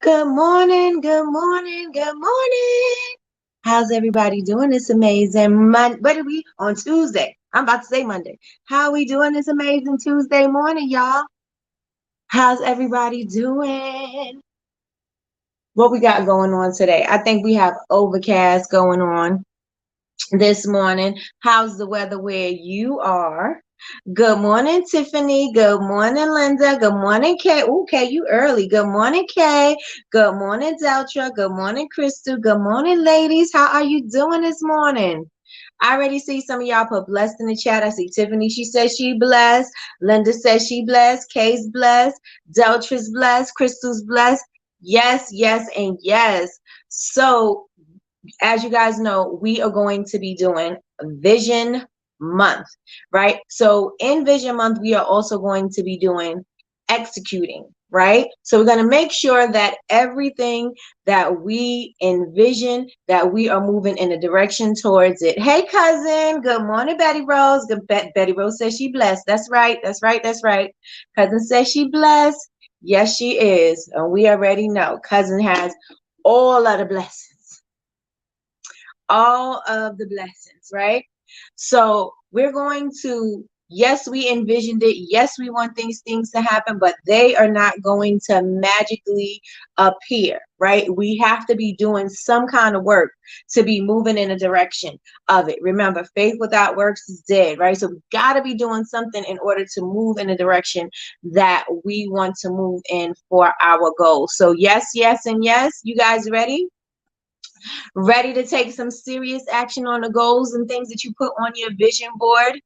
Good morning, good morning, good morning. How's everybody doing this amazing What are we on Tuesday? I'm about to say Monday. How are we doing this amazing Tuesday morning, y'all? How's everybody doing? What we got going on today? I think we have overcast going on this morning. How's the weather where you are? Good morning, Tiffany. Good morning, Linda. Good morning, Kay. Ooh, Kay, you early. Good morning, Kay. Good morning, Deltra. Good morning, Crystal. Good morning, ladies. How are you doing this morning? I already see some of y'all put blessed in the chat. I see Tiffany. She says she blessed. Linda says she blessed. Kay's blessed. Deltra's blessed. Crystal's blessed. Yes, yes, and yes. So as you guys know, we are going to be doing Vision Month, right? So in Vision Month, we are also going to be doing executing, right? So we're going to make sure that everything that we envision, that we are moving in a direction towards it. Hey, cousin. Good morning, Betty Rose. Betty Rose says she blessed. That's right. That's right. That's right. Cousin says she blessed. Yes, she is. And we already know cousin has all of the blessings, all of the blessings, right? So we're going to, yes, we envisioned it. Yes, we want these things to happen, but they are not going to magically appear, right? We have to be doing some kind of work to be moving in a direction of it. Remember, faith without works is dead, right? So we got to be doing something in order to move in a direction that we want to move in for our goals. So yes, yes, and yes. You guys ready? Ready to take some serious action on the goals and things that you put on your vision board?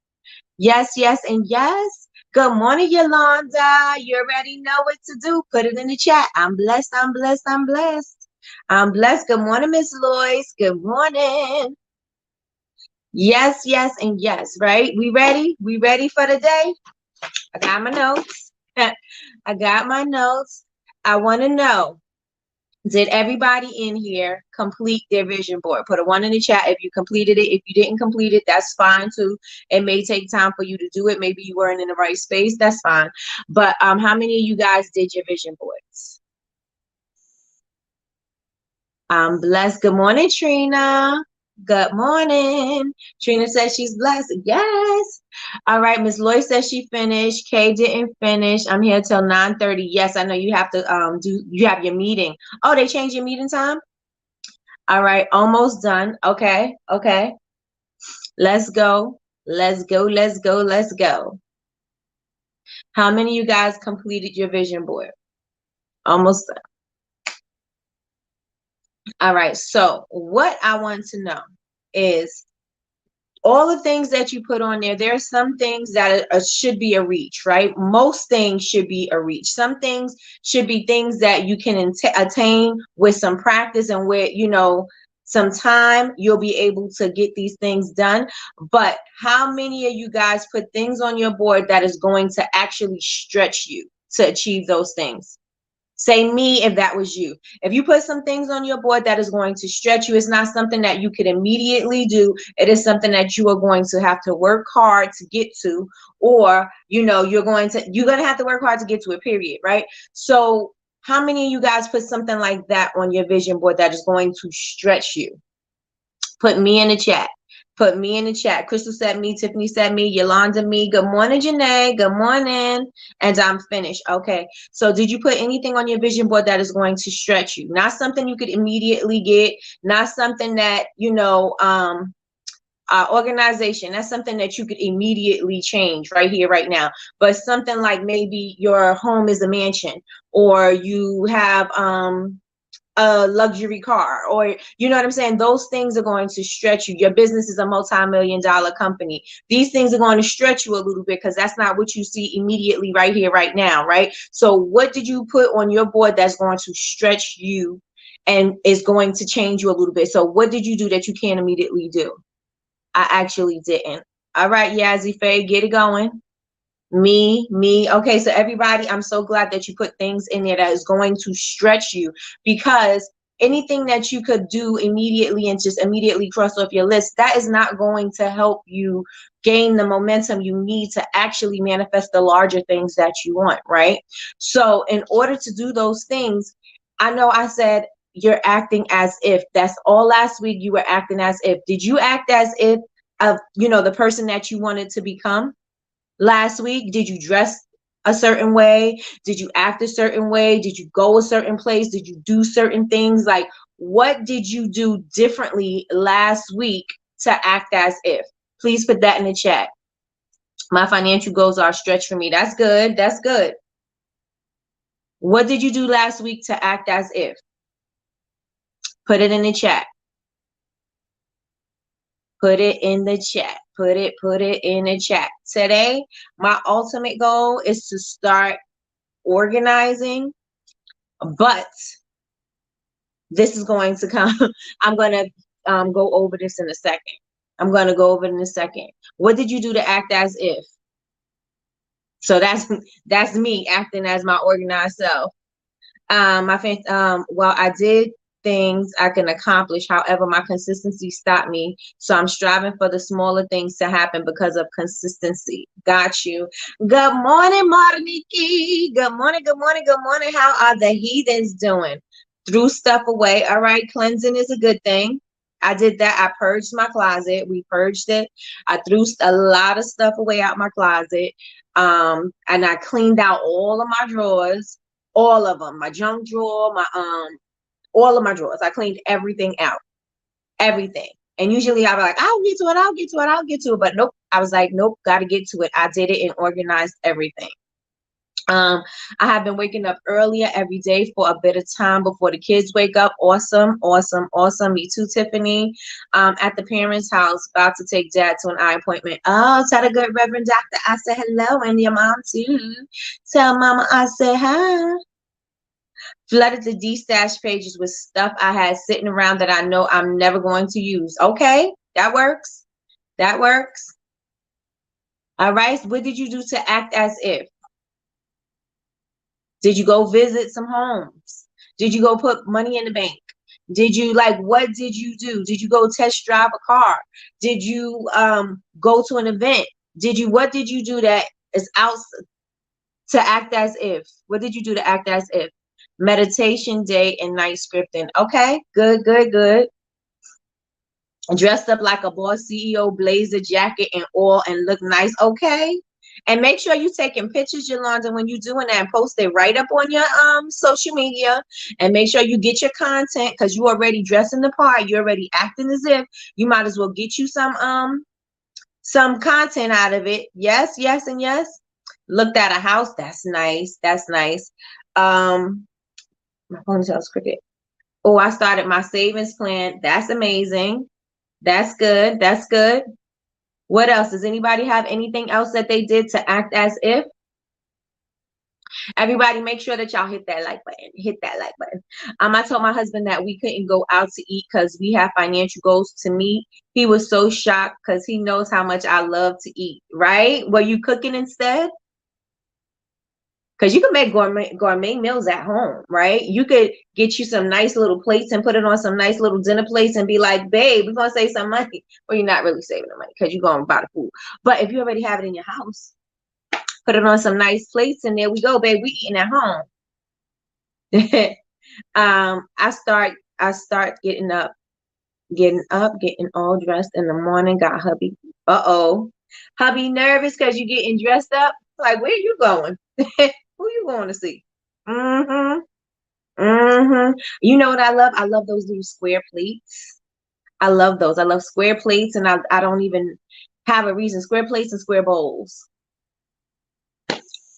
Yes, yes, and yes. Good morning, Yolanda. You already know what to do. Put it in the chat. I'm blessed. I'm blessed. I'm blessed. I'm blessed. Good morning, Miss Lois. Good morning. Yes, yes, and yes, right? We ready? We ready for the day? I got my notes. I got my notes. I want to know, did everybody in here complete their vision board? Put a 1 in the chat if you completed it. If you didn't complete it, that's fine too. It may take time for you to do it. Maybe you weren't in the right space. That's fine. But how many of you guys did your vision boards? I'm blessed. Good morning, Trina. Good morning. Trina says she's blessed. Yes. All right. Miss Lloyd says she finished. Kay didn't finish. I'm here till 9:30. Yes, I know you have to you have your meeting. Oh, they changed your meeting time? All right, almost done. Okay, okay. Let's go. Let's go. Let's go. Let's go. How many of you guys completed your vision board? Almost done. All right. So what I want to know is all the things that you put on there. There are some things that should be a reach, right? Most things should be a reach. Some things should be things that you can attain with some practice and with, some time, you'll be able to get these things done. But how many of you guys put things on your board that is going to actually stretch you to achieve those things? Say me if that was you. If you put some things on your board that is going to stretch you, it's not something that you could immediately do. It is something that you are going to have to work hard to get to, or you're going to have to work hard to get to it, period, right? So how many of you guys put something like that on your vision board that is going to stretch you? Put me in the chat. Put me in the chat. Crystal said me. Tiffany said me. Yolanda me. Good morning, Janae. Good morning. And I'm finished. Okay. So did you put anything on your vision board that is going to stretch you? Not something you could immediately get. Not something that, organization. That's something that you could immediately change right here, right now. But something like maybe your home is a mansion, or you have a luxury car, or you know what I'm saying? Those things are going to stretch you. Your business is a multi-million-dollar company. These things are going to stretch you a little bit because that's not what you see immediately right here, right now, right? So what did you put on your board that's going to stretch you and is going to change you a little bit? So what did you do that you can't immediately do? I actually didn't. All right, Yazzie Faye, get it going. Me. Okay, so everybody, I'm so glad that you put things in there that is going to stretch you, because anything that you could do immediately and just immediately cross off your list, that is not going to help you gain the momentum you need to actually manifest the larger things that you want, right? So in order to do those things, I know I said you're acting as if. That's all last week. You were acting as if. Did you act as if of, the person that you wanted to become last week? Did you dress a certain way? Did you act a certain way? Did you go a certain place? Did you do certain things? Like, what did you do differently last week to act as if? Please put that in the chat. My financial goals are stretched for me. That's good. That's good. What did you do last week to act as if? Put it in the chat. Put it in the chat. Put it in the chat. Today, my ultimate goal is to start organizing, but this is going to come. I'm going to go over this in a second. I'm going to go over it in a second. What did you do to act as if? So that's me acting as my organized self. Well, I did things I can accomplish. However, my consistency stopped me. So I'm striving for the smaller things to happen because of consistency. Got you. Good morning, Nikkie. Good morning, good morning, good morning. How are the heathens doing? Threw stuff away. All right, cleansing is a good thing. I did that. I purged my closet. We purged it. I threw a lot of stuff away out my closet. And I cleaned out all of my drawers. All of them, my junk drawer, all of my drawers. I cleaned everything out, everything. And usually I'll be like, I'll get to it. But nope, I was like, nope, got to get to it. I did it and organized everything. I have been waking up earlier every day for a bit of time before the kids wake up. Awesome, awesome, awesome. Me too, Tiffany. At the parents' house, about to take dad to an eye appointment. Oh, tell the good Reverend Doctor I said hello, and your mom too. Tell Mama I said hi. Flooded the D-stash pages with stuff I had sitting around that I know I'm never going to use. Okay, that works. That works. All right. What did you do to act as if? Did you go visit some homes? Did you go put money in the bank? Did you what did you do? Did you go test drive a car? Did you go to an event? What did you do that is out to act as if? What did you do to act as if? Meditation, day and night scripting. Okay, good, good, good. Dressed up like a boss CEO, blazer, jacket, and all, and look nice. Okay. And make sure you're taking pictures, Yolanda, when you're doing that, and post it right up on your social media. And make sure you get your content, because you already dressing the part. You're already acting as if. You might as well get you some content out of it. Yes, yes, and yes. Looked at a house. That's nice. That's nice. My ponytail's crooked. Oh, I started my savings plan. That's amazing. That's good. That's good. What else? Does anybody have anything else that they did to act as if? Everybody, make sure that y'all hit that like button. Hit that like button. I told my husband that we couldn't go out to eat because we have financial goals to meet. He was so shocked because he knows how much I love to eat. Right? Were you cooking instead? Because you can make gourmet meals at home, right? You could get you some nice little plates and put it on some nice little dinner plates and be like, babe, we're going to save some money. Well, you're not really saving the money because you're going to buy the food. But if you already have it in your house, put it on some nice plates and there we go, babe. We eating at home. I start getting all dressed in the morning. Got hubby. Hubby nervous because you're getting dressed up. Like, where you going? Who you going to see? You know what I love? I love those little square plates. I love those. I love square plates, and I don't even have a reason. Square plates and square bowls.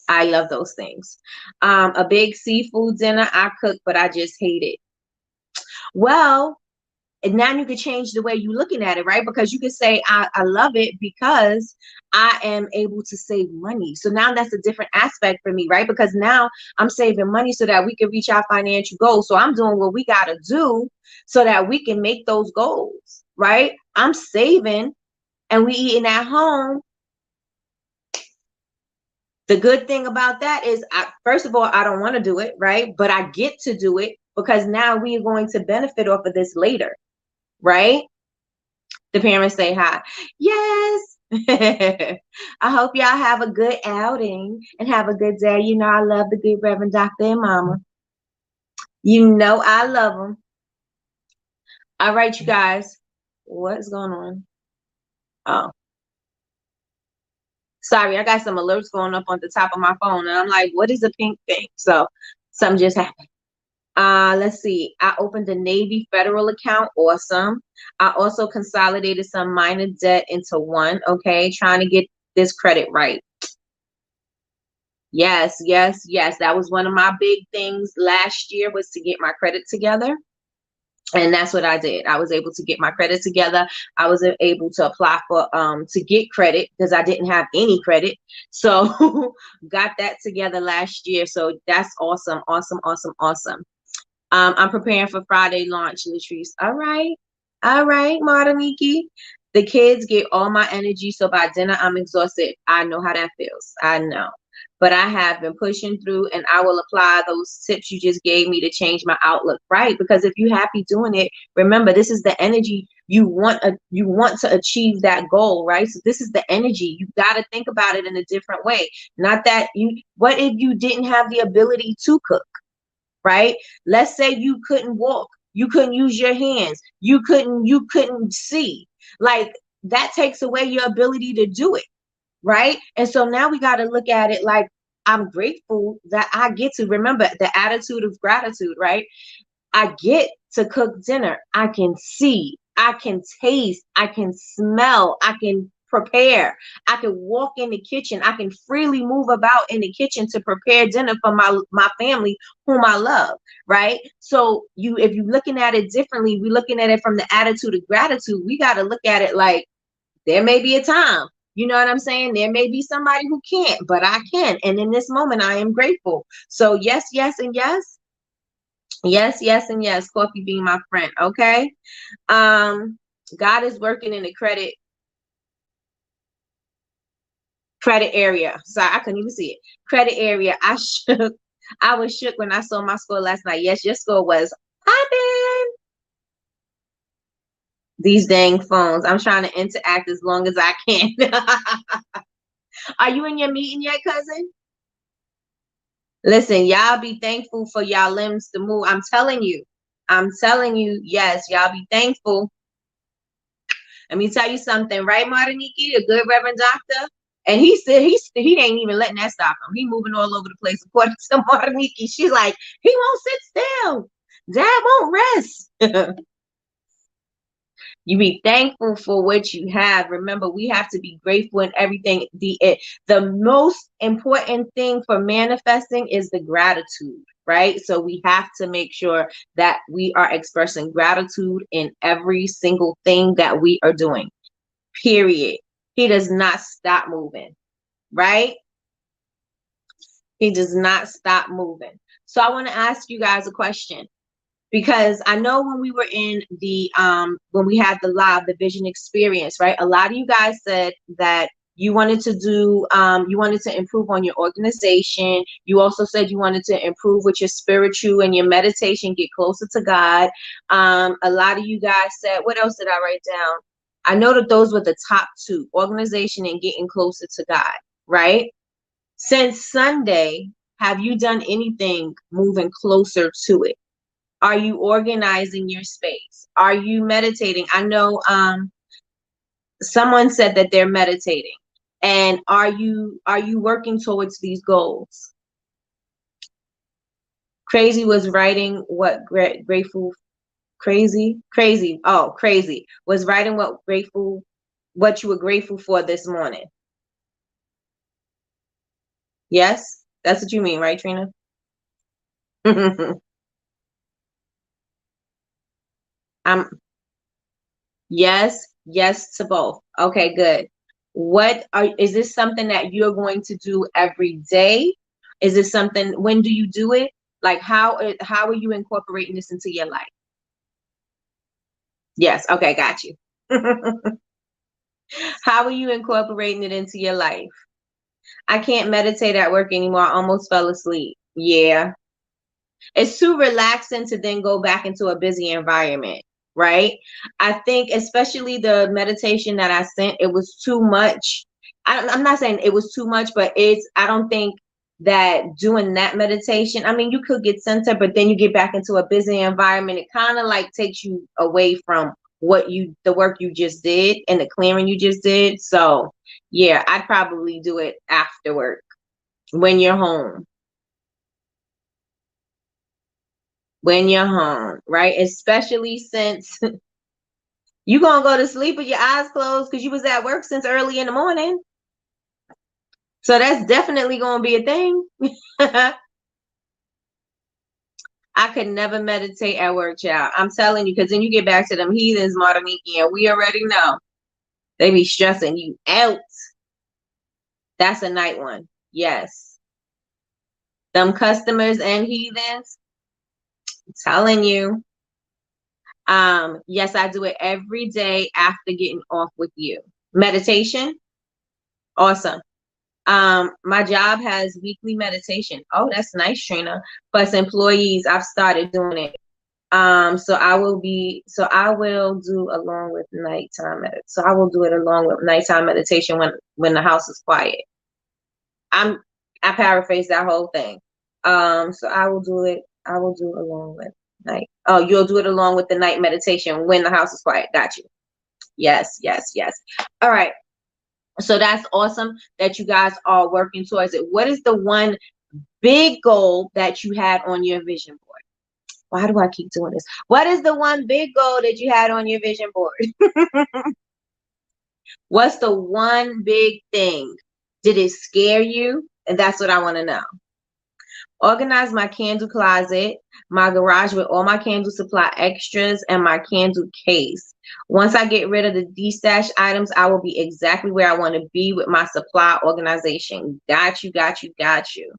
I love those things. A big seafood dinner I cook, but I just hate it. Well, and now you can change the way you're looking at it, right? Because you can say, I love it because I am able to save money. So now that's a different aspect for me, right? Because now I'm saving money so that we can reach our financial goals. So I'm doing what we got to do so that we can make those goals, right? I'm saving and we eating at home. The good thing about that is, first of all, I don't want to do it, right? But I get to do it because now we are going to benefit off of this later. Right? The parents say hi. Yes. I hope y'all have a good outing and have a good day. You know, I love the good Reverend Doctor and Mama. You know I love them. All right, you guys. What's going on? Oh, sorry. I got some alerts going up on the top of my phone. And I'm like, what is a pink thing? So something just happened. Let's see. I opened a Navy federal account. Awesome. I also consolidated some minor debt into one. Okay. Trying to get this credit right. Yes, yes, yes. That was one of my big things last year, was to get my credit together. And that's what I did. I was able to get my credit together. I was able to apply for to get credit because I didn't have any credit. So got that together last year. So that's awesome, awesome, awesome, awesome. I'm preparing for Friday launch, Latrice. All right, Marta Nikki. The kids get all my energy, so by dinner I'm exhausted. I know how that feels. I know. But I have been pushing through, and I will apply those tips you just gave me to change my outlook, right? Because if you're happy doing it, remember, this is the energy you want. You want to achieve that goal, right? So this is the energy. You got to think about it in a different way. Not that you. What if you didn't have the ability to cook? Right? Let's say you couldn't walk, you couldn't use your hands, you couldn't see. Like, that takes away your ability to do it, right? And so now we got to look at it like, I'm grateful that I get to, remember the attitude of gratitude, right? I get to cook dinner. I can see, I can taste, I can smell, I can prepare. I can walk in the kitchen. I can freely move about in the kitchen to prepare dinner for my family whom I love, right? So if you're looking at it differently, we're looking at it from the attitude of gratitude. We got to look at it like, there may be a time, you know what I'm saying? There may be somebody who can't, but I can. And in this moment, I am grateful. So yes, yes, and yes. Yes, yes, and yes. Coffee being my friend. Okay. God is working in the credit area. Sorry, I couldn't even see it. Credit area. I was shook when I saw my score last night. Yes, your score was popping. These dang phones. I'm trying to interact as long as I can. Are you in your meeting yet, cousin? Listen, y'all be thankful for y'all limbs to move. I'm telling you. I'm telling you, yes, y'all be thankful. Let me tell you something, right, Martiniki, a good Reverend Doctor? And he said he ain't even letting that stop him. He moving all over the place. According to Martiniki, she's like, he won't sit still. Dad won't rest. You be thankful for what you have. Remember, we have to be grateful in everything. The most important thing for manifesting is the gratitude, right? So we have to make sure that we are expressing gratitude in every single thing that we are doing. Period. He does not stop moving, right? He does not stop moving. So I want to ask you guys a question. Because I know when we were in when we had the vision experience, right? A lot of you guys said that you wanted to do, you wanted to improve on your organization. You also said you wanted to improve with your spiritual and your meditation, get closer to God. A lot of you guys said, what else did I write down? I know that those were the top two, organization and getting closer to God, right? Since Sunday, have you done anything moving closer to it? Are you organizing your space? Are you meditating? I know someone said that they're meditating. And are you working towards these goals? Crazy was writing what grateful crazy was writing what you were grateful for this morning. Yes, that's what you mean, right, Trina? Yes to both. Okay, good. Is this something that you're going to do every day? Is this something, when do you do it? Like, how are you incorporating this into your life? Yes, okay, got you. How are you incorporating it into your life? I can't meditate at work anymore. I almost fell asleep. Yeah. It's too relaxing to then go back into a busy environment, right? I think especially the meditation that I sent, it was too much. I'm not saying it was too much, but I don't think that doing that meditation, I mean, you could get centered, but then you get back into a busy environment. It kind of like takes you away from the work you just did and the clearing you just did. So yeah, I'd probably do it after work when you're home. When you're home, right? Especially since you gonna go to sleep with your eyes closed because you was at work since early in the morning. So that's definitely gonna be a thing. I could never meditate at work, child. I'm telling you, because then you get back to them heathens, Nikkie, and we already know they be stressing you out. That's a night one. Yes. Them customers and heathens, I'm telling you. Yes, I do it every day after getting off with you. Meditation, awesome. My job has weekly meditation. Oh, that's nice, Trina. Plus employees, I've started doing it. So I will do along with nighttime so I will do it along with nighttime meditation when the house is quiet. I paraphrase that whole thing. So I will do along with night. Oh, you'll do it along with the night meditation when the house is quiet. Got you. Yes, yes, yes. All right. So that's awesome that you guys are working towards it. What is the one big goal that you had on your vision board? Why do I keep doing this? What is the one big goal that you had on your vision board? What's the one big thing? Did it scare you? And that's what I want to know. Organize my candle closet, my garage with all my candle supply extras, and my candle case. Once I get rid of the destash items, I will be exactly where I want to be with my supply organization. Got you, got you, got you.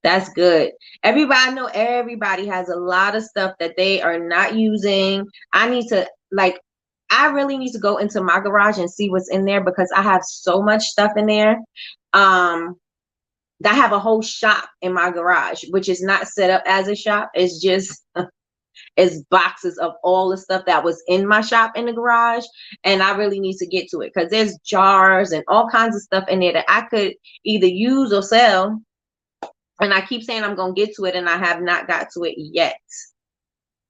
That's good. I know everybody has a lot of stuff that they are not using. I really need to go into my garage and see what's in there because I have so much stuff in there. I have a whole shop in my garage, which is not set up as a shop. It's just it's boxes of all the stuff that was in my shop in the garage. And I really need to get to it because there's jars and all kinds of stuff in there that I could either use or sell. And I keep saying I'm going to get to it, and I have not got to it yet.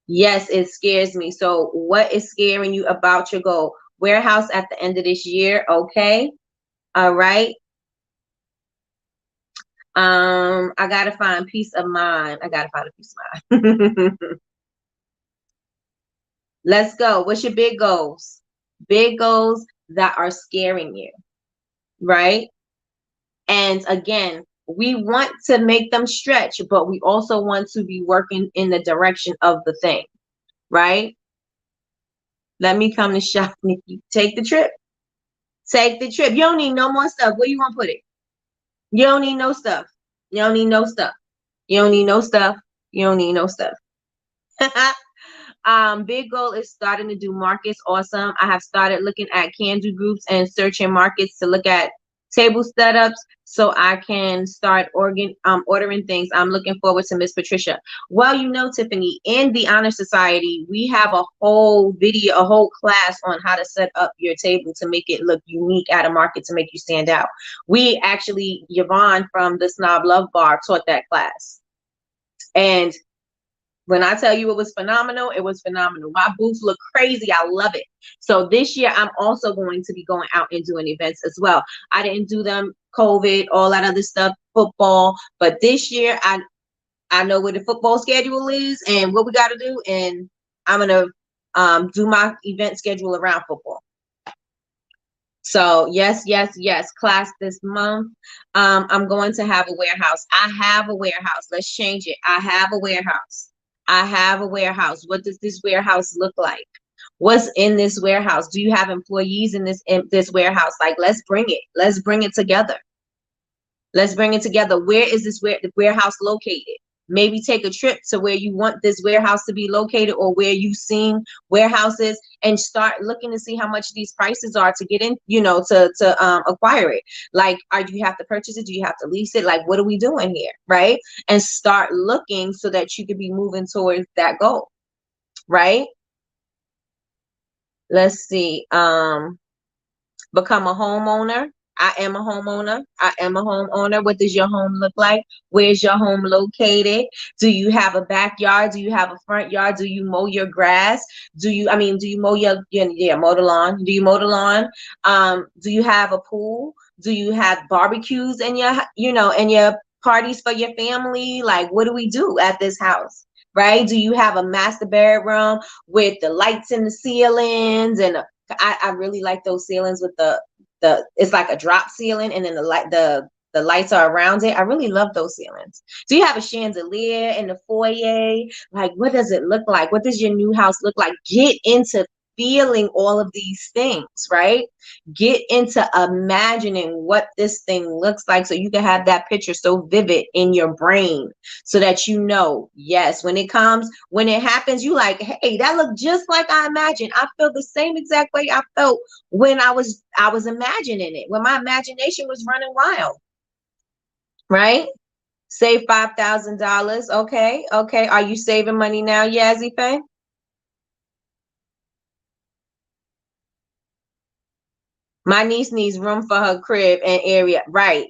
Yes, it scares me. So what is scaring you about your goal? Warehouse at the end of this year. Okay. All right. I got to find peace of mind. I got to find a peace of mind. Let's go. What's your big goals? Big goals that are scaring you, right? And again, we want to make them stretch, but we also want to be working in the direction of the thing, right? Let me come to shop, Nikki. Take the trip. Take the trip. You don't need no more stuff. Where you want to put it? You don't need no stuff. You don't need no stuff. You don't need no stuff. You don't need no stuff. Big goal is starting to do markets. Awesome. I have started looking at candle groups and searching markets to look at table setups so I can start ordering things. I'm looking forward to Miss Patricia. Well, you know, Tiffany, in the Honor Society, we have a whole class on how to set up your table to make it look unique at a market to make you stand out. We actually, Yvonne from the Snob Love Bar taught that class. And when I tell you it was phenomenal, it was phenomenal. My booth looked crazy. I love it. So this year, I'm also going to be going out and doing events as well. I didn't do them, COVID, all that other stuff, football. But this year, I know what the football schedule is and what we got to do. And I'm going to do my event schedule around football. So yes, yes, yes. Class this month. I'm going to have a warehouse. I have a warehouse. Let's change it. I have a warehouse. I have a warehouse. What does this warehouse look like? What's in this warehouse? Do you have employees in this warehouse? Like, let's bring it. Let's bring it together. Let's bring it together. Where is the warehouse located? Maybe take a trip to where you want this warehouse to be located or where you've seen warehouses and start looking to see how much these prices are to get in, to acquire it. Like, do you have to purchase it? Do you have to lease it? Like, what are we doing here? Right? And start looking so that you could be moving towards that goal. Right? Let's see. Become a homeowner. I am a homeowner. I am a homeowner. What does your home look like? Where's your home located? Do you have a backyard? Do you have a front yard? Do you mow your grass? Do you mow mow the lawn? Do you mow the lawn? Do you have a pool? Do you have barbecues in your parties for your family? Like, what do we do at this house? Right? Do you have a master bedroom with the lights in the ceilings? And I really like those ceilings with the it's like a drop ceiling, and then the lights are around it. I really love those ceilings. Do you have a chandelier in the foyer? Like, what does it look like? What does your new house look like? Get into feeling all of these things, right? Get into imagining what this thing looks like so you can have that picture so vivid in your brain so that yes, when it happens, you like, hey, that looked just like I imagined. I feel the same exact way I felt when I was imagining it, when my imagination was running wild, right? Save $5,000. Okay. Are you saving money now, Yazzie Faye? My niece needs room for her crib and area. Right.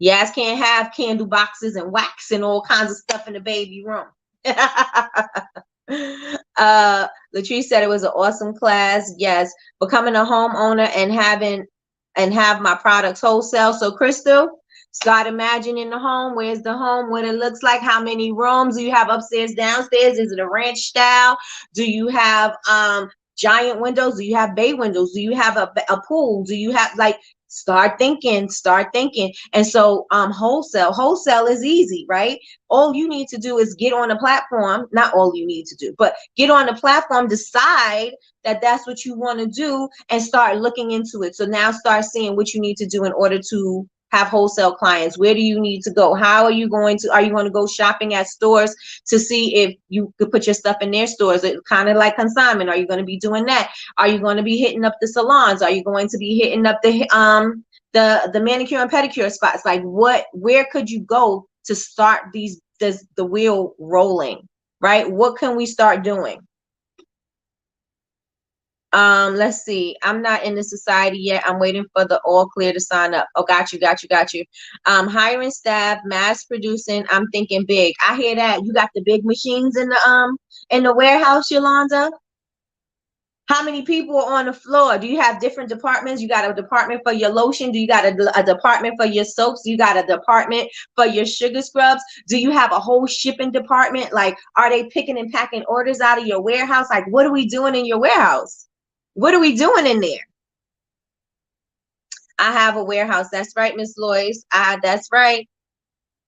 Yes, can't have candle boxes and wax and all kinds of stuff in the baby room. Latrice said it was an awesome class. Yes, becoming a homeowner and have my products wholesale. So Crystal, start imagining the home. Where's the home? What it looks like? How many rooms do you have upstairs, downstairs? Is it a ranch style? Do you have giant windows? Do you have bay windows? Do you have a pool? Do you have like start thinking. And so wholesale is easy, right? All you need to do is get on a platform. Not all you need to do, but get on the platform, decide that that's what you want to do, and start looking into it. So now start seeing what you need to do in order to have wholesale clients. Where do you need to go? Are you going to go shopping at stores to see if you could put your stuff in their stores? It's kind of like consignment. Are you going to be doing that? Are you going to be hitting up the salons? Are you going to be hitting up the manicure and pedicure spots? Like, where could you go to start the wheel rolling, right? What can we start doing? Let's see. I'm not in the society yet. I'm waiting for the all clear to sign up. Oh, got you. Hiring staff, mass producing. I'm thinking big. I hear that. You got the big machines in the warehouse, Yolanda. How many people are on the floor? Do you have different departments? You got a department for your lotion? Do you got a department for your soaps? Do you got a department for your sugar scrubs? Do you have a whole shipping department? Like, are they picking and packing orders out of your warehouse? Like, what are we doing in your warehouse? What are we doing in there? I have a warehouse. That's right, Miss Lois. That's right.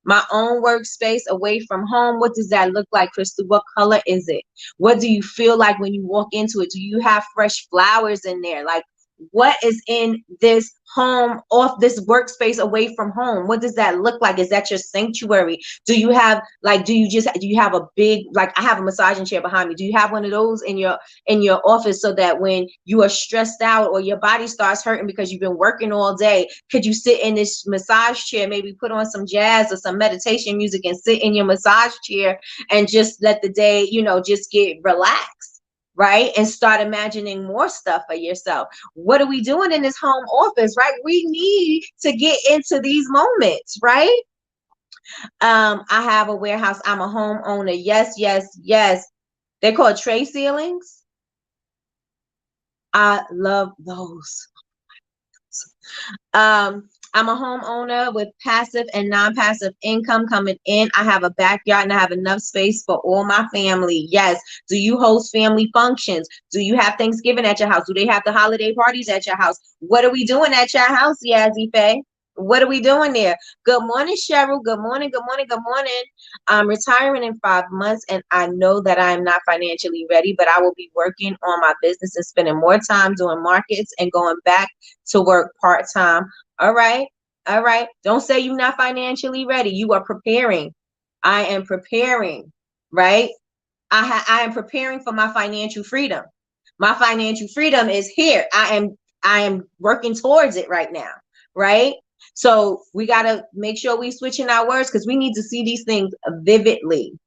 My own workspace away from home. What does that look like, Crystal? What color is it? What do you feel like when you walk into it? Do you have fresh flowers in there? Like, what is in this home, off this workspace away from home? What does that look like? Is that your sanctuary? Do you have do you have a big, like, I have a massaging chair behind me. Do you have one of those in your office so that when you are stressed out or your body starts hurting because you've been working all day, could you sit in this massage chair, maybe put on some jazz or some meditation music and sit in your massage chair and just let the day, just get relaxed? Right? And start imagining more stuff for yourself. What are we doing in this home office, right? We need to get into these moments, right? I have a warehouse. I'm a homeowner. Yes. They're called tray ceilings. I love those. I'm a homeowner with passive and non-passive income coming in. I have a backyard and I have enough space for all my family. Yes. Do you host family functions? Do you have Thanksgiving at your house? Do they have the holiday parties at your house? What are we doing at your house, Yazzie Faye? What are we doing there? Good morning, Cheryl. Good morning. I'm retiring in 5 months, and I know that I am not financially ready, but I will be working on my business and spending more time doing markets and going back to work part-time. All right. Don't say you're not financially ready. You are preparing. I am preparing, right? I am preparing for my financial freedom. My financial freedom is here. I am working towards it right now, right? So we got to make sure we switching our words, because we need to see these things vividly,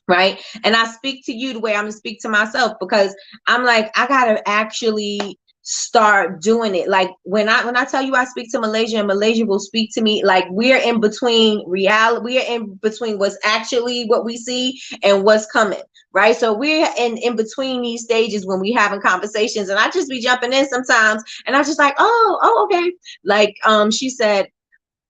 right? And I speak to you the way I'm going to speak to myself, because I'm like, I got to actually start doing it. Like when I tell you I speak to Malaysia, and Malaysia will speak to me, like we're in between reality, we are in between what's actually what we see and what's coming, right? So we're in between these stages when we having conversations, and I just be jumping in sometimes, and I'm just like, oh, okay. Like she said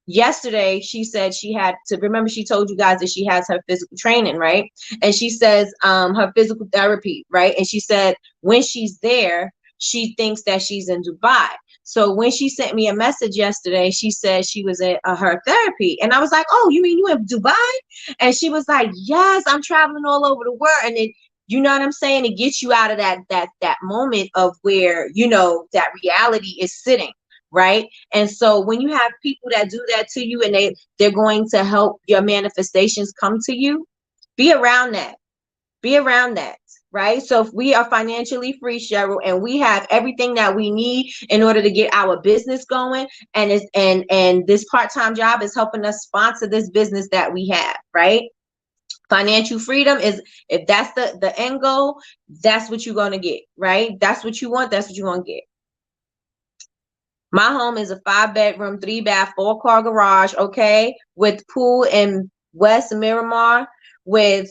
yesterday, she said she had to remember, she told you guys that she has her physical training, right? And she says her physical therapy, right? And she said when she's there, she thinks that she's in Dubai. So when she sent me a message yesterday, she said she was at her therapy, and I was like, oh, you mean you in Dubai? And she was like, yes, I'm traveling all over the world. And it, you know what I'm saying, it gets you out of that moment of where, you know, that reality is sitting, right? And so when you have people that do that to you, and they're going to help your manifestations come to you, be around that. Be around that, right? So if we are financially free, Cheryl, and we have everything that we need in order to get our business going, and it's and this part-time job is helping us sponsor this business that we have, right? Financial freedom is, if that's the end goal, that's what you're going to get, right? That's what you want, that's what you're going to get. My home is a 5-bedroom, 3-bath, 4-car garage, okay, with pool in West Miramar, with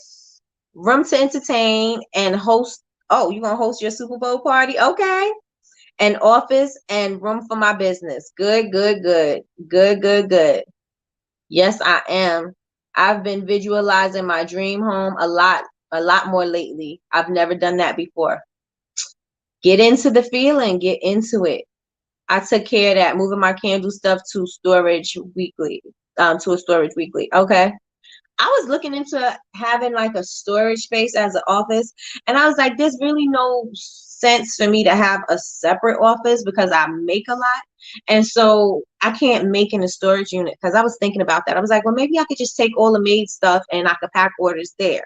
room to entertain and host. Oh, you gonna host your Super Bowl party? Okay. An office and room for my business. Good, good, good, good, good, good. Yes, I am. I've been visualizing my dream home a lot more lately. I've never done that before. Get into the feeling, get into it. I took care of that, moving my candle stuff to storage weekly, to a storage weekly. Okay. I was looking into having like a storage space as an office, and I was like, there's really no sense for me to have a separate office because I make a lot. And so I can't make in a storage unit, because I was thinking about that. I was like, well, maybe I could just take all the made stuff and I could pack orders there.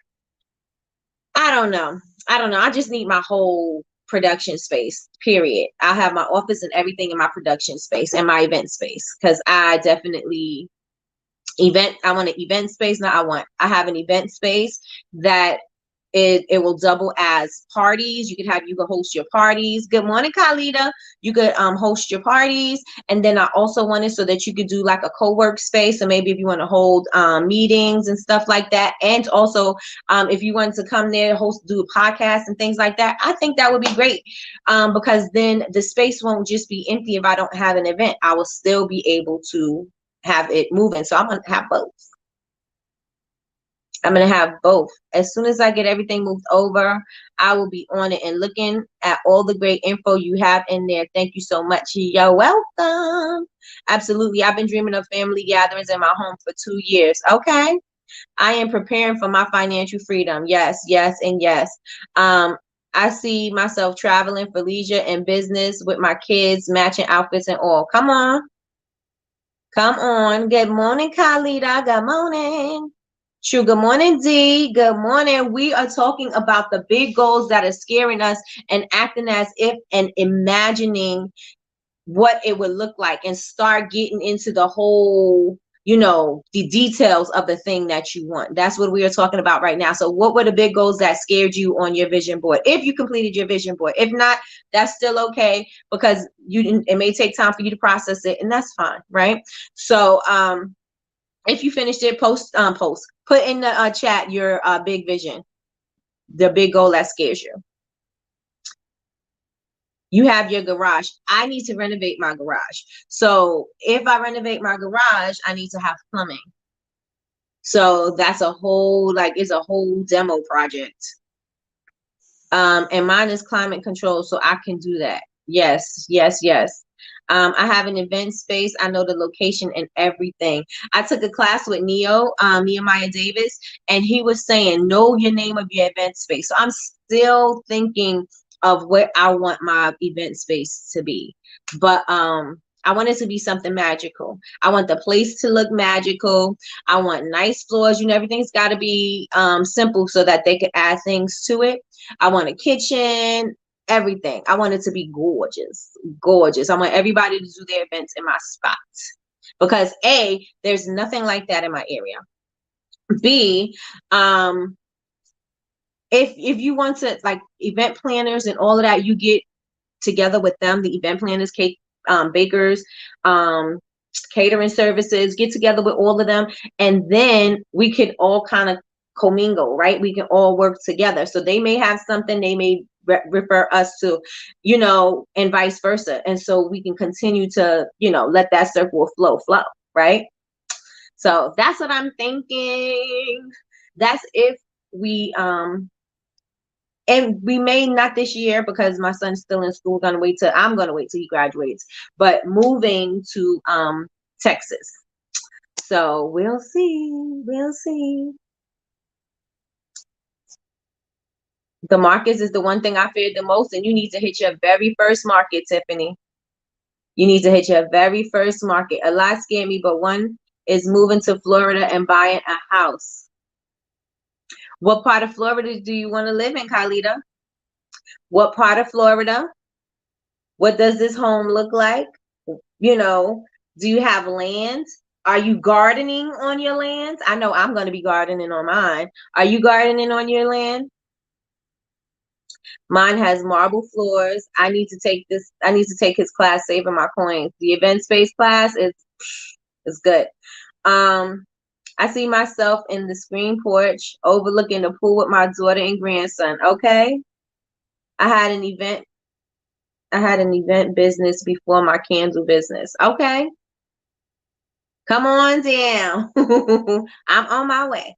I don't know. I don't know. I just need my whole production space, period. I'll have my office and everything in my production space and my event space, because I definitely I want an event space. Now I have an event space that it will double as parties. You can host your parties. Good morning, Khalida. You could host your parties. And then I also wanted so that you could do like a co-work space. So maybe if you want to hold meetings and stuff like that. And also if you wanted to come there, do a podcast and things like that, I think that would be great. Because then the space won't just be empty if I don't have an event. I will still be able to have it moving. So I'm going to have both. I'm going to have both. As soon as I get everything moved over, I will be on it and looking at all the great info you have in there. Thank you so much. You're welcome. Absolutely. I've been dreaming of family gatherings in my home for 2 years. Okay. I am preparing for my financial freedom. Yes, yes, and yes. I see myself traveling for leisure and business with my kids, matching outfits and all. Come on. Come on. Good morning, Khalida. Good morning. True. Good morning, D. Good morning. We are talking about the big goals that are scaring us and acting as if and imagining what it would look like, and start getting into the whole, you know, the details of the thing that you want. That's what we are talking about right now. So what were the big goals that scared you on your vision board? If you completed your vision board, if not, that's still okay, because it may take time for you to process it, and that's fine, right? So if you finished it, put in the chat your big vision, the big goal that scares you. You have your garage. I need to renovate my garage. So if I renovate my garage, I need to have plumbing. So that's a whole, it's a whole demo project. And mine is climate control, so I can do that. Yes, yes, yes. I have an event space. I know the location and everything. I took a class with Nehemiah Davis, and he was saying, know your name of your event space. So I'm still thinking of what I want my event space to be. But I want it to be something magical. I want the place to look magical. I want nice floors. You know, everything's got to be simple so that they can add things to it. I want a kitchen, everything. I want it to be gorgeous, gorgeous. I want everybody to do their events in my spot, because A, there's nothing like that in my area. B, if you want to, like, event planners and all of that, you get together with them, the event planners, cake bakers, catering services, get together with all of them, and then we could all kind of commingle, right? We can all work together. So they may have something, they may refer us to, and vice versa. And so we can continue to, let that circle flow, right? So that's what I'm thinking. That's if we and we may not this year because my son's still in school. I'm gonna wait till he graduates. But moving to Texas. So we'll see. We'll see. The markets is the one thing I feared the most, and you need to hit your very first market, Tiffany. You need to hit your very first market. A lot scared me, but one is moving to Florida and buying a house. What part of Florida do you want to live in, Khalida? What part of Florida? What does this home look like? Do you have land? Are you gardening on your land? I know I'm going to be gardening on mine. Are you gardening on your land? Mine has marble floors. I need to take his class, Saving My Coins. The event space class is good. I see myself in the screen porch overlooking the pool with my daughter and grandson. Okay. I had an event business before my candle business. Okay. Come on down. I'm on my way.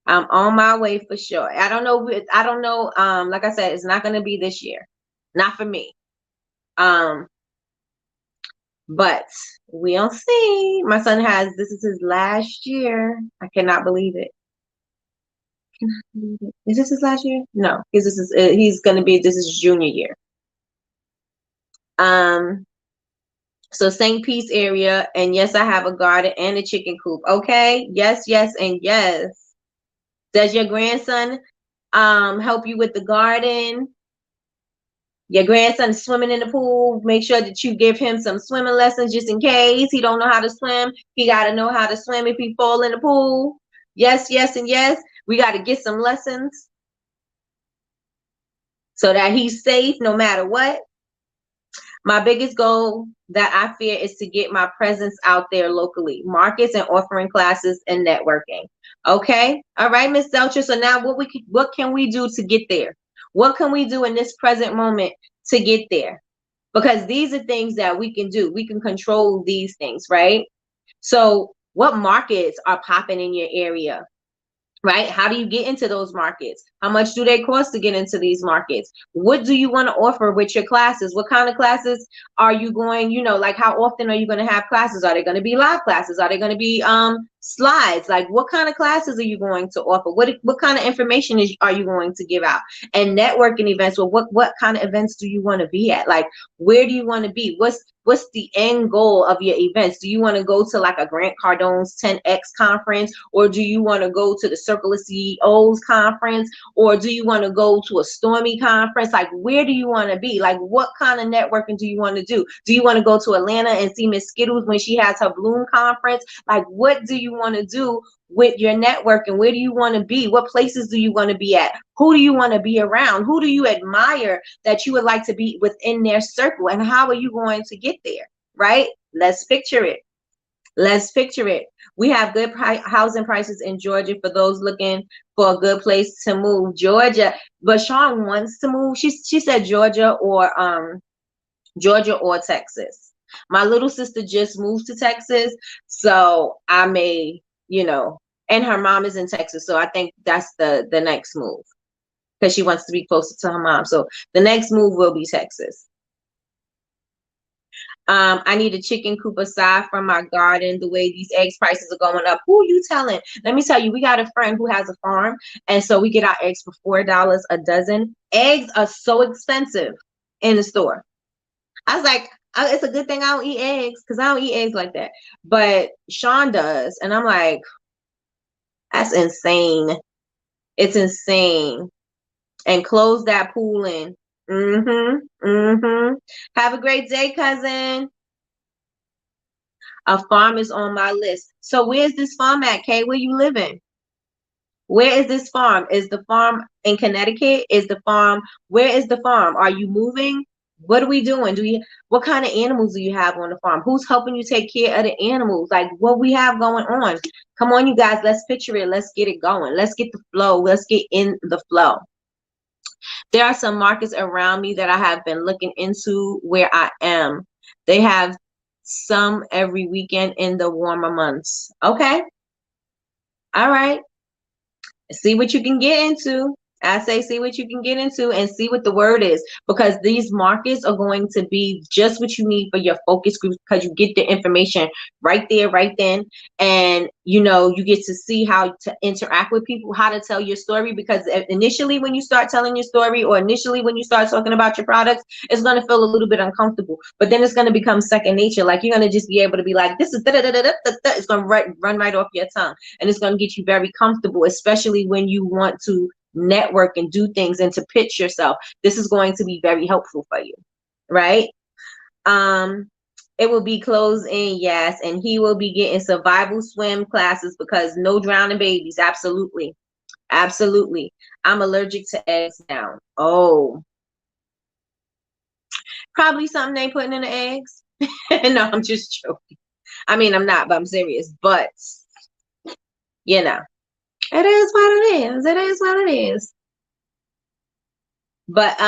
I'm on my way for sure. I don't know. Like I said, it's not going to be this year. Not for me. But we'll see. My son this is his last year. I cannot believe it. Is this his last year? No, because this is this is junior year. So St. Pete's area, and yes, I have a garden and a chicken coop. Okay, yes, and yes. Does your grandson help you with the garden? Your grandson is swimming in the pool. Make sure that you give him some swimming lessons just in case he don't know how to swim. He got to know how to swim if he fall in the pool. Yes, and yes. We got to get some lessons so that he's safe no matter what. My biggest goal that I fear is to get my presence out there locally, markets and offering classes and networking. Okay. All right, Miss Deltra. So now what can we do to get there? What can we do in this present moment to get there? Because these are things that we can do. We can control these things, right? So what markets are popping in your area? Right? How do you get into those markets? How much do they cost to get into these markets? What do you want to offer with your classes? What kind of classes are you going, like how often are you going to have classes? Are they going to be live classes? Are they going to be slides? Like what kind of classes are you going to offer? What kind of information are you going to give out? And networking events, well, what kind of events do you want to be at? Like where do you want to be? What's the end goal of your events? Do you want to go to like a Grant Cardone's 10X conference, or do you want to go to the Circle of CEOs conference, or do you want to go to a Stormy conference? Like where do you want to be? Like what kind of networking do you want to do? Do you want to go to Atlanta and see Miss Skittles when she has her Bloom conference? Like what do you want to do with your networking? Where do you want to be? What places do you want to be at? Who do you want to be around? Who do you admire that you would like to be within their circle? And how are you going to get there? Right? Let's picture it. We have good housing prices in Georgia for those looking for a good place to move. Georgia, but Sean wants to move. She said Georgia or Texas. My little sister just moved to Texas, so I may, and her mom is in Texas, so I think that's the next move because she wants to be closer to her mom. So the next move will be Texas. I need a chicken coop aside from my garden. The way these eggs prices are going up, who you telling? Let me tell you, we got a friend who has a farm, and so we get our eggs for $4 a dozen. Eggs are so expensive in the store. I was like, it's a good thing I don't eat eggs because I don't eat eggs like that. But Sean does. And I'm like, that's insane. It's insane. And close that pool in. Have a great day, cousin. A farm is on my list. So where's this farm at, Kay? Where you living? Where is this farm? Is the farm in Connecticut? Is the farm, where is the farm? Are you moving? What are we doing? What kind of animals do you have on the farm? Who's helping you take care of the animals? Like what we have going on. Come on, you guys, let's picture it. Let's get it going. Let's get the flow. Let's get in the flow. There are some markets around me that I have been looking into where I am. They have some every weekend in the warmer months. Okay. All right. See what you can get into. I say see what you can get into and see what the word is, because these markets are going to be just what you need for your focus group, because you get the information right there, right then. And you get to see how to interact with people, how to tell your story, because initially when you start telling your story, or initially when you start talking about your products, it's going to feel a little bit uncomfortable, but then it's going to become second nature. Like you're going to just be able to be like, this is da da da da da da. It's going to run right off your tongue, and it's going to get you very comfortable, especially when you want to network and do things and to pitch yourself. This is going to be very helpful for you, right? It will be closing, yes, and he will be getting survival swim classes, because no drowning babies. Absolutely. Absolutely. I'm allergic to eggs now. Oh, probably something they putting in the eggs. No, I'm just joking. I mean, I'm not, but I'm serious. But you know, it is what it is. It is what it is. But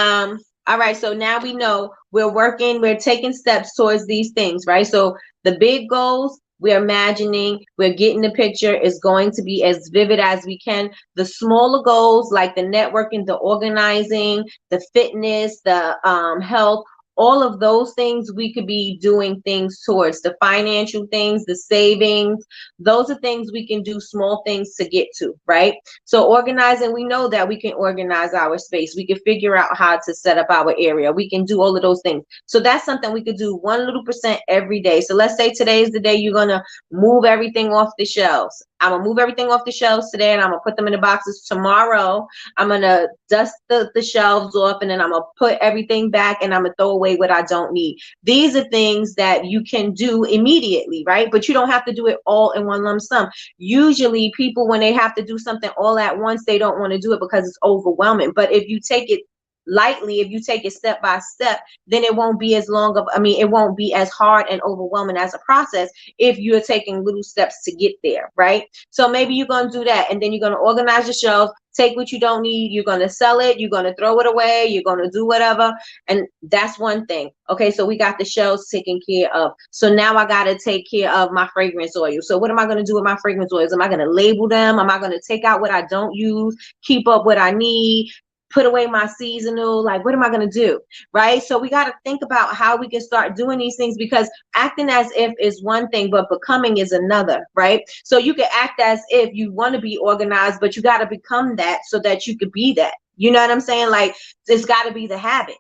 all right, so now we know we're taking steps towards these things, right? So the big goals, we're imagining, we're getting the picture, is going to be as vivid as we can. The smaller goals, like the networking, the organizing, the fitness, the health, all of those things we could be doing things towards. The financial things, the savings, those are things we can do, small things to get to, right? So organizing, we know that we can organize our space. We can figure out how to set up our area. We can do all of those things. So that's something we could do 1 little percent every day. So let's say today is the day you're going to move everything off the shelves. I'm going to move everything off the shelves today, and I'm going to put them in the boxes. Tomorrow, I'm going to dust the shelves off, and then I'm going to put everything back, and I'm going to throw away what I don't need. These are things that you can do immediately, right? But you don't have to do it all in one lump sum. Usually people, when they have to do something all at once, they don't want to do it because it's overwhelming. But if you take it lightly, if you take it step by step, then it won't be as long of, it won't be as hard and overwhelming as a process if you're taking little steps to get there, right? So maybe you're going to do that, and then you're going to organize your shelves, take what you don't need, you're going to sell it, you're going to throw it away, you're going to do whatever. And that's one thing. Okay, so we got the shelves taken care of. So now I got to take care of my fragrance oil. So what am I going to do with my fragrance oils? Am I going to label them? Am I going to take out what I don't use, keep up what I need, put away my seasonal? Like, what am I going to do? Right? So we got to think about how we can start doing these things, because acting as if is one thing, but becoming is another, right? So you can act as if you want to be organized, but you got to become that so that you could be that. You know what I'm saying? Like, it's got to be the habit.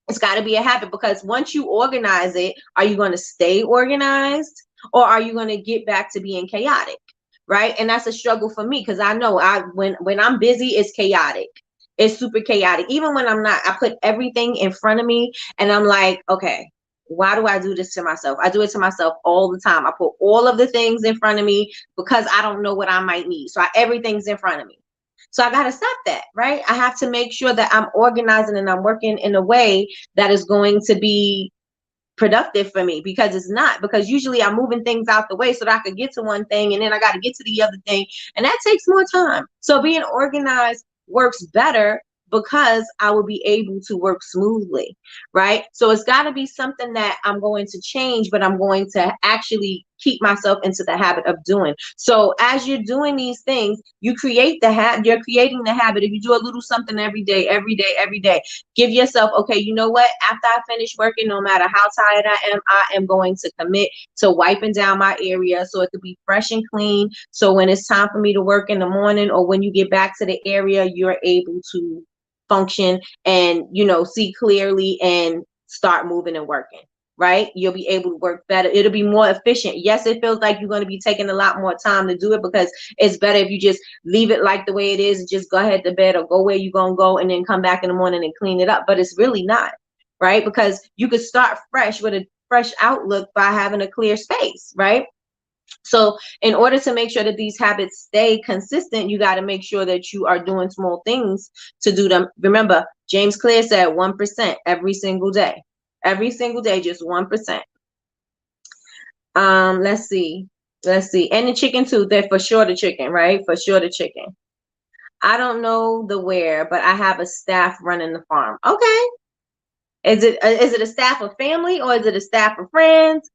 It's got to be a habit, because once you organize it, are you going to stay organized, or are you going to get back to being chaotic? Right? And that's a struggle for me, because I know when I'm busy, it's chaotic. It's super chaotic. Even when I'm not, I put everything in front of me, and I'm like, okay, why do I do this to myself? I do it to myself all the time. I put all of the things in front of me because I don't know what I might need. So everything's in front of me. So I got to stop that, right? I have to make sure that I'm organizing and I'm working in a way that is going to be productive for me, because it's not, because usually I'm moving things out the way so that I could get to one thing, and then I got to get to the other thing, and that takes more time. So being organized works better, because I will be able to work smoothly, right? So it's got to be something that I'm going to change, but I'm going to actually keep myself into the habit of doing. So as you're doing these things, you create the habit. You're creating the habit. If you do a little something every day, every day, every day, give yourself, okay, you know what? After I finish working, no matter how tired I am going to commit to wiping down my area so it could be fresh and clean. So when it's time for me to work in the morning, or when you get back to the area, you're able to function and see clearly and start moving and working, right? You'll be able to work better. It'll be more efficient. Yes, it feels like you're going to be taking a lot more time to do it, because it's better if you just leave it like the way it is and just go ahead to bed, or go where you're going to go and then come back in the morning and clean it up. But it's really not, right? Because you could start fresh with a fresh outlook by having a clear space, right? So in order to make sure that these habits stay consistent, you got to make sure that you are doing small things to do them. Remember, James Clear said 1% every single day. Every single day, just 1%. Let's see. Let's see. And the chicken too. They're for sure the chicken, right? For sure the chicken. I don't know the where, but I have a staff running the farm. Okay. Is it a staff of family or is it a staff of friends?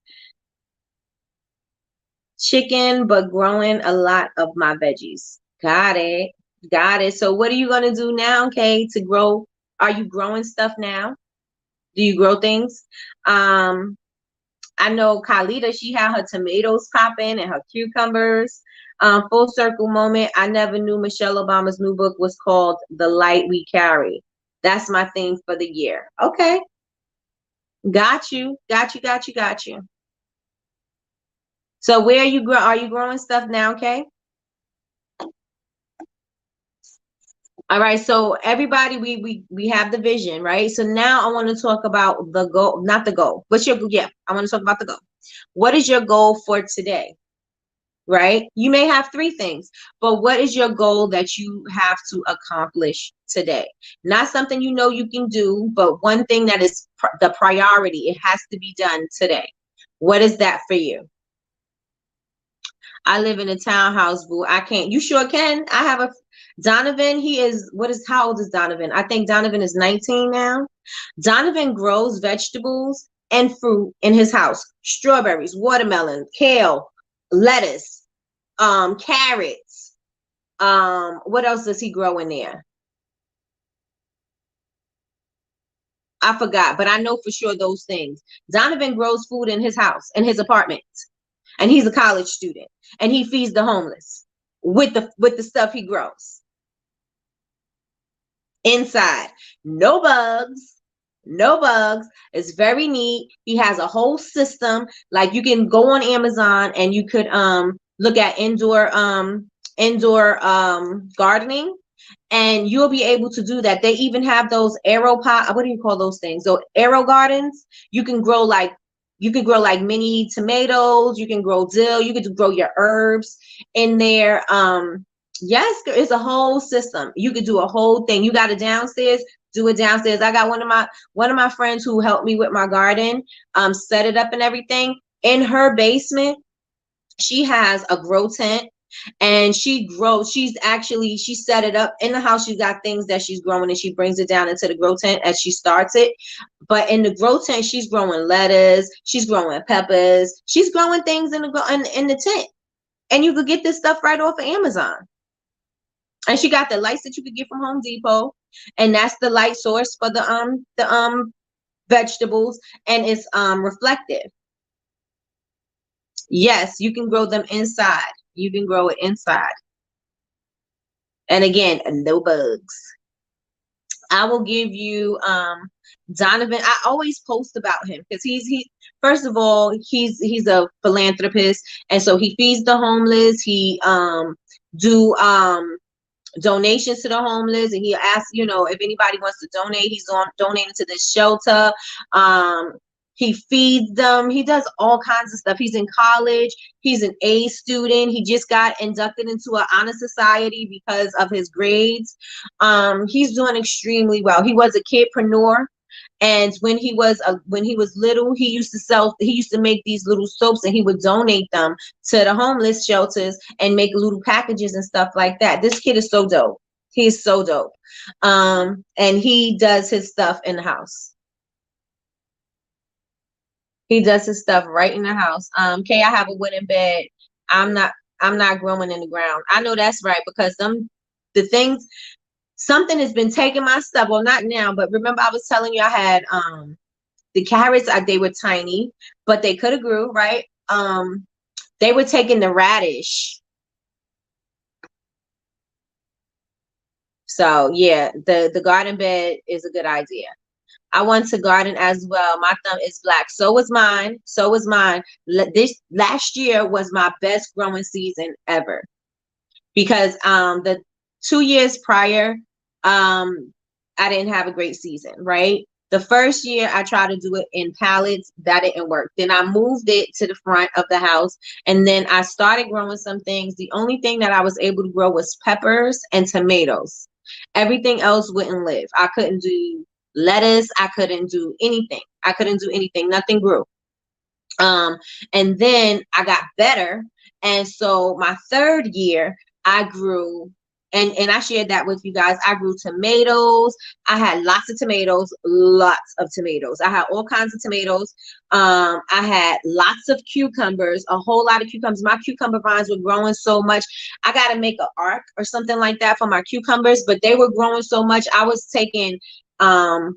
Chicken, but growing a lot of my veggies. Got it. Got it. So what are you going to do now, Kay, to grow? Are you growing stuff now? Do you grow things? I know Khalida, she had her tomatoes popping and her cucumbers. Full circle moment. I never knew Michelle Obama's new book was called The Light We Carry. That's my theme for the year. Okay. Got you. Got you. Got you. Got you. So where are you growing stuff now, Kay? All right, so everybody, we have the vision, right? So now I want to talk about the goal, not the goal. What's your, yeah, I want to talk about the goal. What is your goal for today, right? You may have three things, but what is your goal that you have to accomplish today? Not something you know you can do, but one thing that is the priority. It has to be done today. What is that for you? I live in a townhouse, boo. I can't. You sure can. I have a Donovan. How old is Donovan? I think Donovan is 19 now. Donovan grows vegetables and fruit in his house. Strawberries, watermelon, kale, lettuce, carrots. What else does he grow in there? I forgot, but I know for sure those things. Donovan grows food in his house, in his apartment. And he's a college student, and he feeds the homeless with the stuff he grows inside. No bugs, no bugs. It's very neat. He has a whole system. Like, you can go on Amazon and you could look at indoor gardening, and you'll be able to do that. They even have those aero pot. What do you call those things? So aero gardens. You can grow like mini tomatoes. You can grow dill. You can grow your herbs in there. Yes, it's a whole system. You could do a whole thing. You got it downstairs. Do it downstairs. I got one of my friends who helped me with my garden, set it up and everything. In her basement, she has a grow tent, and she set it up in the house. She's got things that she's growing, and she brings it down into the grow tent as she starts it. But in the grow tent, she's growing lettuce, she's growing peppers, she's growing things in the tent. And you could get this stuff right off of Amazon. And she got the lights that you could get from Home Depot, and that's the light source for the vegetables, and it's reflective. Yes, you can grow them inside. You can grow it inside. And again, no bugs. I will give you Donovan. I always post about him because he first of all, he's a philanthropist, and so he feeds the homeless. He do donations to the homeless, and he asks, if anybody wants to donate. He's donating to this shelter. He feeds them. He does all kinds of stuff. He's in college. He's an A student. He just got inducted into an honor society because of his grades. He's doing extremely well. He was a kidpreneur. And when he was little, he used to make these little soaps, and he would donate them to the homeless shelters and make little packages and stuff like that. This kid is so dope. He's so dope. And he does his stuff in the house. He does his stuff right in the house. Kay, I have a wooden bed. I'm not growing in the ground. I know that's right, because something has been taking my stuff. Well, not now, but remember I was telling you I had the carrots. They were tiny, but they could have grew, right? They were taking the radish. So yeah, the garden bed is a good idea. I want to garden as well. My thumb is black. So was mine. So was mine. This last year was my best growing season ever, because the 2 years prior, I didn't have a great season, right? The first year I tried to do it in pallets. That didn't work. Then I moved it to the front of the house, and then I started growing some things. The only thing that I was able to grow was peppers and tomatoes. Everything else wouldn't live. I couldn't do lettuce. I couldn't do anything. I couldn't do anything. Nothing grew. Um, and then I got better. And so my third year, I grew, and I shared that with you guys. I grew tomatoes. I had lots of tomatoes, lots of tomatoes. I had all kinds of tomatoes. I had lots of cucumbers, a whole lot of cucumbers. My cucumber vines were growing so much. I got to make an arc or something like that for my cucumbers, but they were growing so much. I was taking, not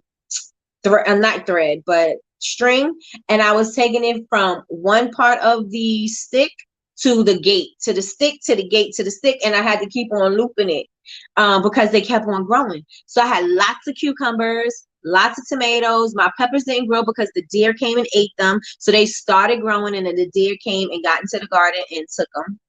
thread, but string, and I was taking it from one part of the stick to the gate, to the stick, to the gate, to the stick, and I had to keep on looping it because they kept on growing. So I had lots of cucumbers, lots of tomatoes. My peppers didn't grow because the deer came and ate them. So they started growing, and then the deer came and got into the garden and took them.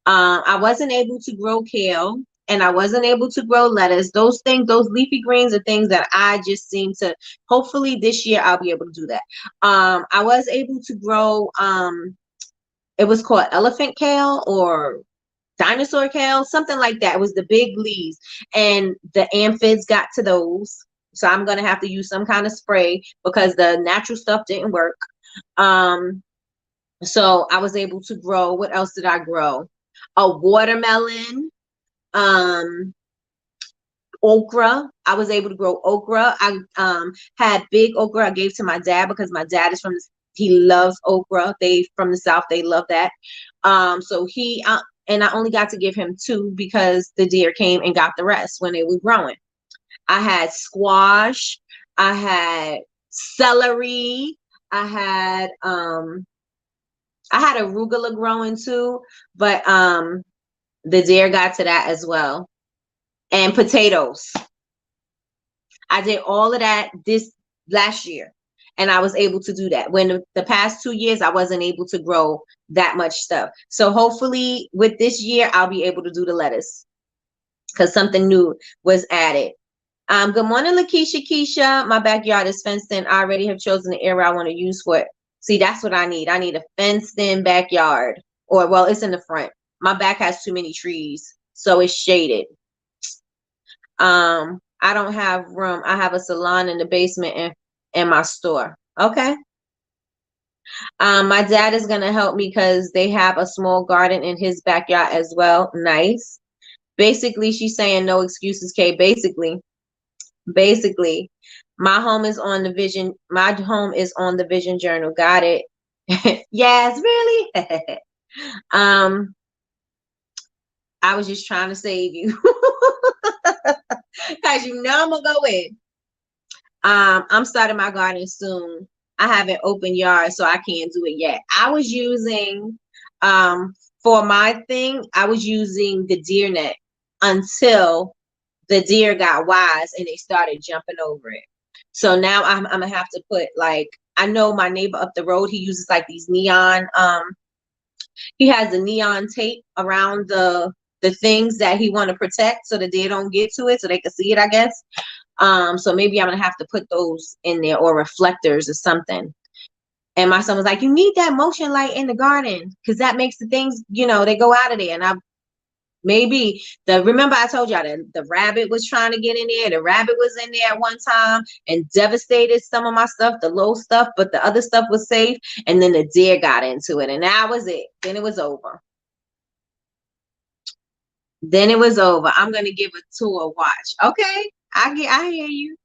I wasn't able to grow kale, and I wasn't able to grow lettuce. Those things, those leafy greens are things that I just seem to, hopefully this year I'll be able to do that. I was able to grow, it was called elephant kale or dinosaur kale, something like that. It was the big leaves, and the aphids got to those. So I'm going to have to use some kind of spray because the natural stuff didn't work. So I was able to grow, what else did I grow? A watermelon, okra. I was able to grow okra. I had big okra I gave to my dad because my dad is he loves okra. They from the South, they love that. So and I only got to give him 2 because the deer came and got the rest when they were growing. I had squash. I had celery. I had arugula growing too, but the deer got to that as well. And potatoes. I did all of that this last year, and I was able to do that. When the past 2 years, I wasn't able to grow that much stuff. So hopefully with this year, I'll be able to do the lettuce because something new was added. Good morning, Lakeisha Keisha. My backyard is fenced in. I already have chosen the area I want to use for it. See, that's what I need. I need a fenced in backyard. Or, well, it's in the front. My back has too many trees, so it's shaded. I don't have room. I have a salon in the basement and my store. Okay. My dad is going to help me because they have a small garden in his backyard as well. Nice. Basically, she's saying no excuses, Kay. Basically, my home is on the vision. My home is on the vision journal. Got it. Yes, really? I was just trying to save you. Because you know I'm gonna go in. I'm starting my garden soon. I have an open yard, so I can't do it yet. I was using for my thing, I was using the deer net until the deer got wise and they started jumping over it. So now I'm gonna have to put, like, I know my neighbor up the road, he uses like these neon, he has the neon tape around the things that he want to protect so that they don't get to it so they can see it, I guess. So maybe I'm gonna have to put those in there, or reflectors or something. And my son was like, you need that motion light in the garden because that makes the things, they go out of there. And remember I told y'all that the rabbit was trying to get in there. The rabbit was in there at one time and devastated some of my stuff, the low stuff, but the other stuff was safe. And then the deer got into it, and that was it. Then it was over. I'm gonna give it to a watch. Okay, I hear you.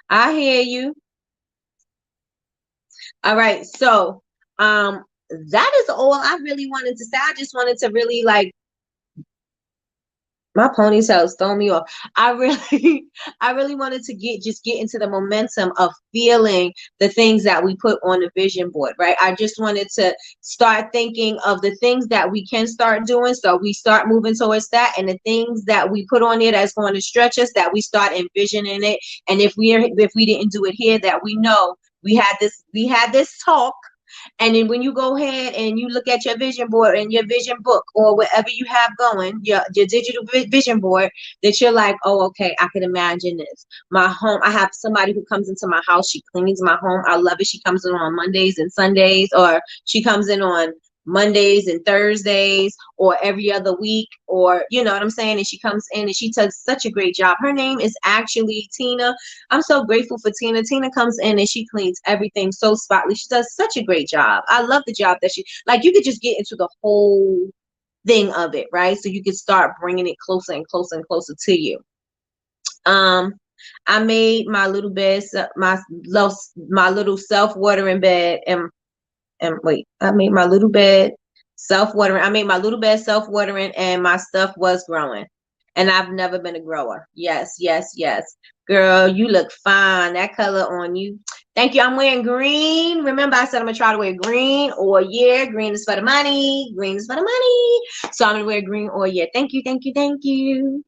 I hear you. All right, so that is all I really wanted to say. I just wanted to really, like, my ponytail's throwing me off. I really wanted to get into the momentum of feeling the things that we put on the vision board, right? I just wanted to start thinking of the things that we can start doing, so we start moving towards that, and the things that we put on there that's going to stretch us, that we start envisioning it. And if we didn't do it here, that we know we had this talk, And then when you go ahead and you look at your vision board and your vision book or whatever you have going, your digital vision board, that you're like, oh, okay, I can imagine this. My home, I have somebody who comes into my house. She cleans my home. I love it. She comes in on Mondays and Sundays, or she comes in on Mondays and Thursdays, or every other week, or you know what I'm saying, and she comes in and she does such a great job. Her name is actually Tina. I'm so grateful for Tina. Tina comes in and she cleans everything so spotless. She does such a great job. I love the job that she, like, you could just get into the whole thing of it, right? So you can start bringing it closer and closer and closer to you. I made my little bed, my little self-watering bed, and wait, I made my little bed self-watering. I made my little bed self-watering, and my stuff was growing. And I've never been a grower. Yes, yes, yes. Girl, you look fine. That color on you. Thank you. I'm wearing green. Remember, I said I'm gonna try to wear green all year. Green is for the money. Green is for the money. So I'm gonna wear green all year. Thank you, thank you, thank you.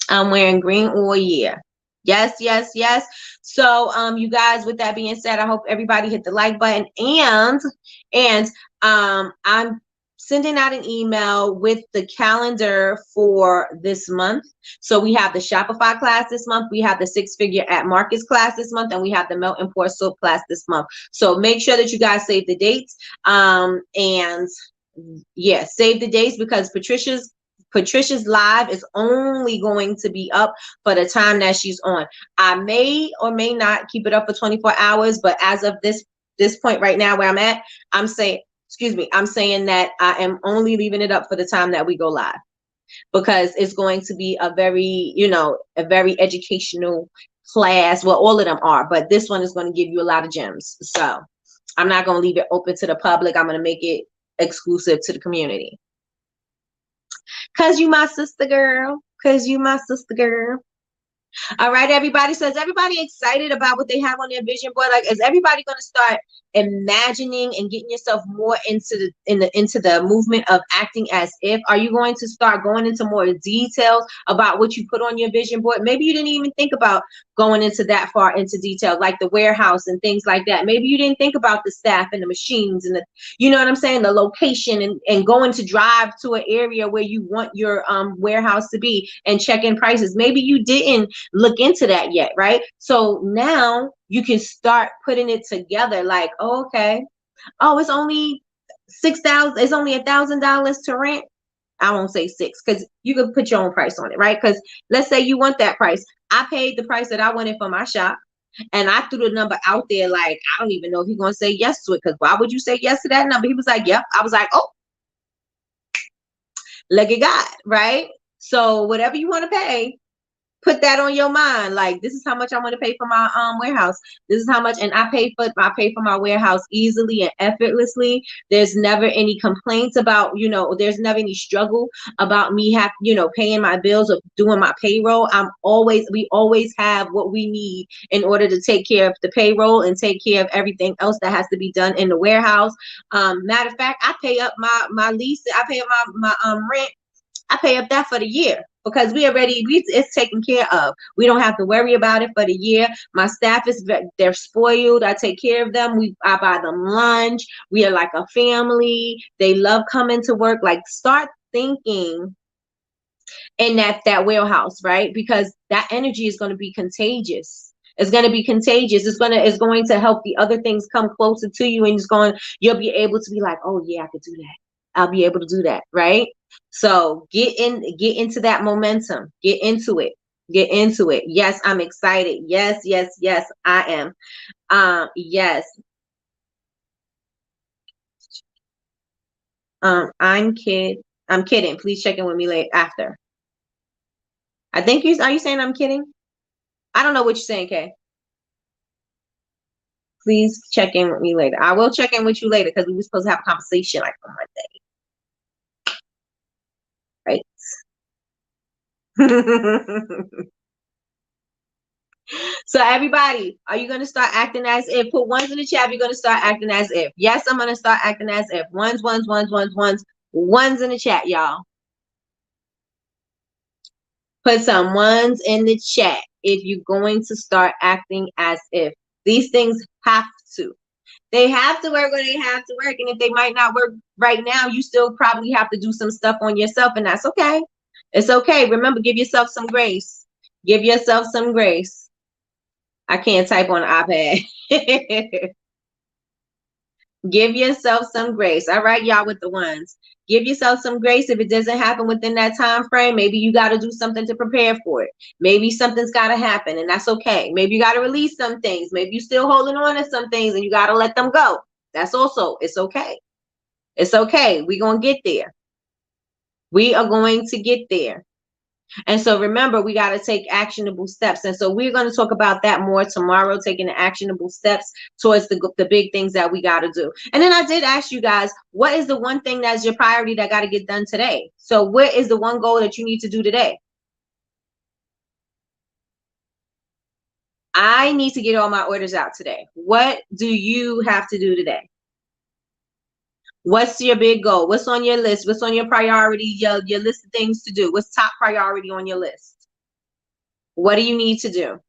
I'm wearing green all year. Yes, yes, yes. So you guys, with that being said, I hope everybody hit the like button, and I'm sending out an email with the calendar for this month. So we have the Shopify class this month, we have the 6-figure at Marcus class this month, and we have the Melt and Pour Soap class this month. So make sure that you guys save the dates. And yeah, save the dates, because Patricia's live is only going to be up for the time that she's on. I may or may not keep it up for 24 hours, but as of this point right now where I'm at, I'm saying, excuse me, I'm saying that I am only leaving it up for the time that we go live, because it's going to be a very, a very educational class. Well, all of them are, but this one is going to give you a lot of gems. So I'm not going to leave it open to the public. I'm going to make it exclusive to the community. Cause you my sister girl. Cause you my sister girl. All right, everybody. So is everybody excited about what they have on their vision board? Like, is everybody going to start imagining and getting yourself more into the movement of acting as if? Are you going to start going into more details about what you put on your vision board? Maybe you didn't even think about going into that far into detail, like the warehouse and things like that. Maybe you didn't think about the staff and the machines and the, you know what I'm saying, the location, and going to drive to an area where you want your warehouse to be and check in prices. Maybe you didn't look into that yet, right? So now you can start putting it together, like, oh, okay, oh, it's only $6,000, it's only $1,000 to rent. I won't say six, because you could put your own price on it, right? Because let's say you want that price. I paid the price that I wanted for my shop, and I threw the number out there. Like, I don't even know if he's gonna say yes to it, because why would you say yes to that number? He was like, yep. I was like, oh, look at God, right? So whatever you want to pay, put that on your mind. Like, this is how much I want to pay for my warehouse. This is how much, and I pay for my warehouse easily and effortlessly. There's never any complaints about, there's never any struggle about me paying my bills or doing my payroll. We always have what we need in order to take care of the payroll and take care of everything else that has to be done in the warehouse. Matter of fact, I pay up my lease. I pay up my rent. I pay up that for the year, because it's taken care of. We don't have to worry about it for the year. My staff they're spoiled. I take care of them. I buy them lunch. We are like a family. They love coming to work. Like, start thinking in that warehouse, right? Because that energy is going to be contagious. It's going to be contagious. It's going to help the other things come closer to you, and you'll be able to be like, oh yeah, I could do that. I'll be able to do that, right? So get into that momentum. Get into it. Get into it. Yes, I'm excited. Yes, yes, yes, I am. Yes. I'm kidding. Please check in with me later after. I think are you saying I'm kidding? I don't know what you're saying, Kay. Please check in with me later. I will check in with you later, because we were supposed to have a conversation like on Monday. Right? So everybody, are you going to start acting as if? Put ones in the chat. You're going to start acting as if. Yes, I'm going to start acting as if. Ones in the chat, y'all. Put some ones in the chat if you're going to start acting as if. These things have to. They have to work when they have to work. And if they might not work right now, you still probably have to do some stuff on yourself, and that's okay. It's okay. Remember, give yourself some grace. Give yourself some grace. I can't type on the iPad. Give yourself some grace. All right, y'all with the ones. Give yourself some grace. If it doesn't happen within that time frame, maybe you got to do something to prepare for it. Maybe something's got to happen, and that's okay. Maybe you got to release some things. Maybe you're still holding on to some things, and you got to let them go. That's also, it's okay. It's okay. We're going to get there. We are going to get there. And so remember, we got to take actionable steps. And so we're going to talk about that more tomorrow, taking the actionable steps towards the big things that we got to do. And then I did ask you guys, what is the one thing that's your priority that got to get done today? So what is the one goal that you need to do today? I need to get all my orders out today. What do you have to do today? What's your big goal? What's on your list? What's on your priority, your list of things to do? What's top priority on your list? What do you need to do?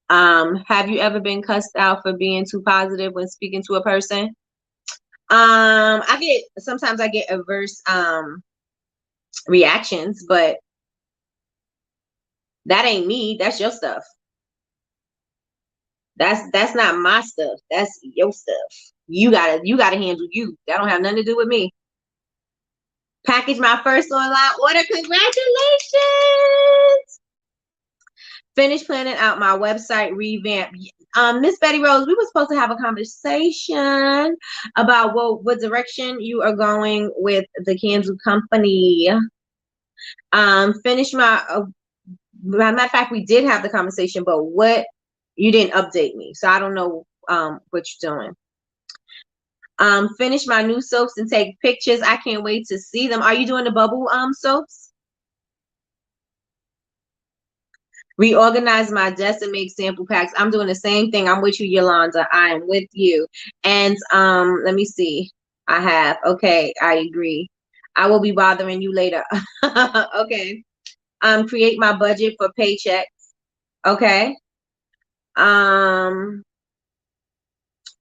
Have you ever been cussed out for being too positive when speaking to a person? Sometimes I get adverse reactions, but that ain't me. That's your stuff. That's not my stuff. That's your stuff. You gotta handle you. That don't have nothing to do with me. Package my first online order. Congratulations. Finish planning out my website revamp. Miss Betty Rose, we were supposed to have a conversation about what direction you are going with the candle company. Finish matter of fact, we did have the conversation, but you didn't update me, so I don't know what you're doing. Finish my new soaps and take pictures. I can't wait to see them. Are you doing the bubble soaps? Reorganize my desk and make sample packs. I'm doing the same thing. I'm with you, Yolanda. I am with you. And let me see. Okay, I agree. I will be bothering you later. Okay. Create my budget for paychecks. Okay.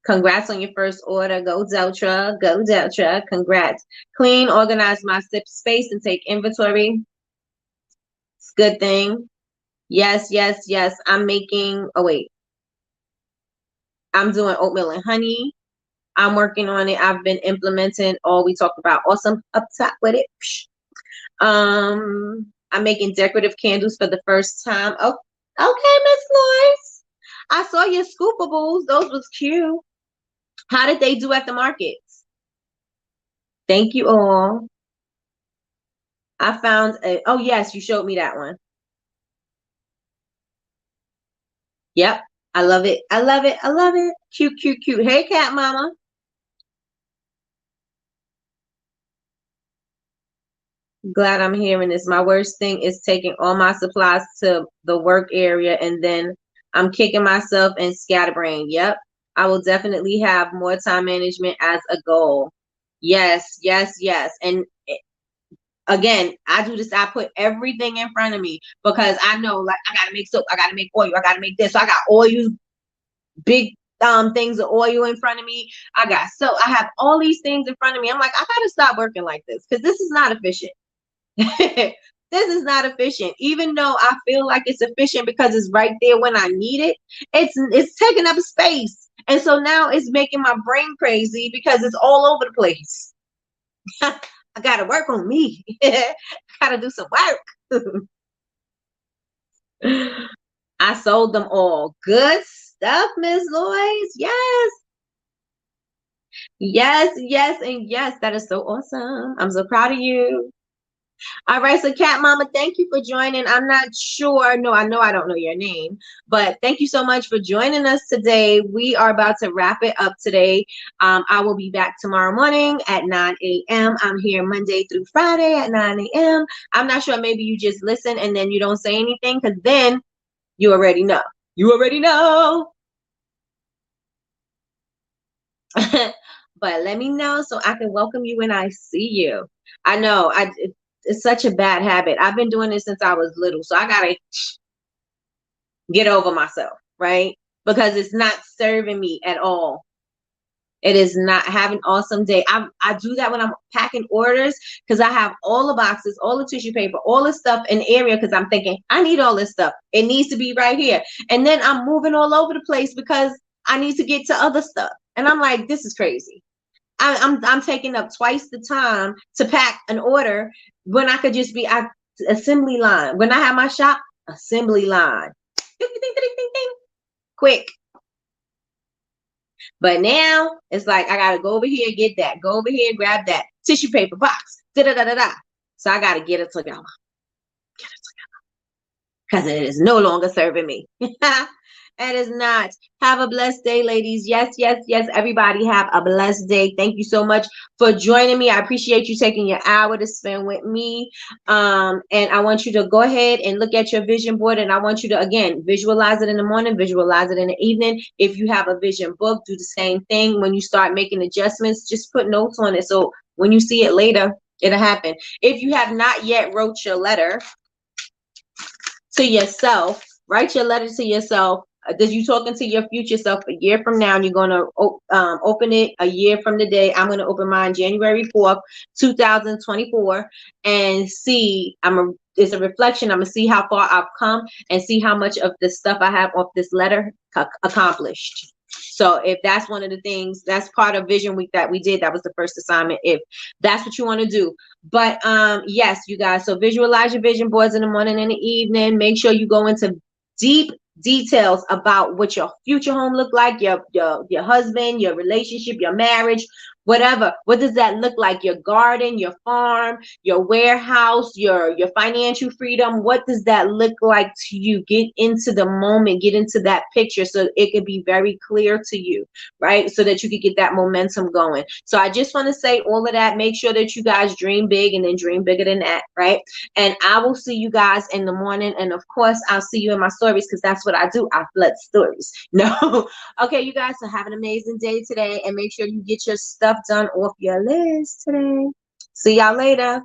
Congrats on your first order. Go Deltra. Go Deltra. Congrats. Clean, organize my space and take inventory. It's a good thing. Yes, yes, yes. I'm doing oatmeal and honey. I'm working on it. I've been implementing all we talked about. Awesome up top with it. I'm making decorative candles for the first time. Oh, okay, Miss Lois. I saw your scoopables. Those was cute. How did they do at the markets? Thank you all. I found oh yes, you showed me that one. Yep. I love it. I love it. I love it. Cute, cute, cute. Hey, cat mama. Glad I'm hearing this. My worst thing is taking all my supplies to the work area and then I'm kicking myself and scatterbrain. Yep. I will definitely have more time management as a goal. Yes, yes, yes. And again, I do this. I put everything in front of me because I know, like, I gotta make soap, I gotta make oil, I gotta make this. So I got oil, big things of oil in front of me. I have all these things in front of me. I'm like, I gotta stop working like this because this is not efficient. This is not efficient. Even though I feel like it's efficient because it's right there when I need it, it's taking up space. And so now it's making my brain crazy because it's all over the place. I gotta work on me. I gotta do some work. I sold them all. Good stuff, Miss Lois. Yes. Yes, yes, and yes. That is so awesome. I'm so proud of you. All right, so Cat Mama, thank you for joining. I'm not sure. No, I know I don't know your name, but thank you so much for joining us today. We are about to wrap it up today. I will be back tomorrow morning at 9 a.m. I'm here Monday through Friday at 9 a.m. I'm not sure. Maybe you just listen and then you don't say anything because then you already know. You already know. But let me know so I can welcome you when I see you. I know it's such a bad habit. I've been doing this since I was little, so I gotta get over myself, right? Because it's not serving me at all. It is not. Have an awesome day. I do that when I'm packing orders, because I have all the boxes, all the tissue paper, all the stuff in the area, because I'm thinking I need all this stuff. It needs to be right here. And then I'm moving all over the place because I need to get to other stuff. And I'm like, this is crazy. I'm taking up twice the time to pack an order when I could just be at assembly line. When I have my shop, assembly line. Ding, ding, ding, ding, ding. Quick. But now it's like I gotta go over here, get that, go over here, grab that tissue paper box, da da da da da. So I gotta get it together, because it is no longer serving me. It is not. Have a blessed day, ladies. Yes, yes, yes. Everybody have a blessed day. Thank you so much for joining me. I appreciate you taking your hour to spend with me. And I want you to go ahead and look at your vision board. And I want you to, again, visualize it in the morning, visualize it in the evening. If you have a vision book, do the same thing. When you start making adjustments, just put notes on it. So when you see it later, it'll happen. If you have not yet wrote your letter to yourself, write your letter to yourself. That you talking to your future self a year from now. You're going to open it a year from the day. I'm going to open mine January 4th, 2024, and see. It's a reflection. I'm going to see how far I've come and see how much of the stuff I have off this letter accomplished. So if that's one of the things, that's part of Vision Week that we did. That was the first assignment. If that's what you want to do. But yes, you guys. So visualize your vision boards in the morning and the evening. Make sure you go into deep details about what your future home look like, your husband, your relationship, your marriage, whatever. What does that look like? Your garden, your farm, your warehouse, your financial freedom. What does that look like to you? Get into the moment, get into that picture so it could be very clear to you, right? So that you could get that momentum going. So I just want to say all of that. Make sure that you guys dream big and then dream bigger than that, right? And I will see you guys in the morning. And of course, I'll see you in my stories, because that's what I do. I flood stories. No. Okay, you guys, so have an amazing day today, and make sure you get your stuff done off your list today. See y'all later.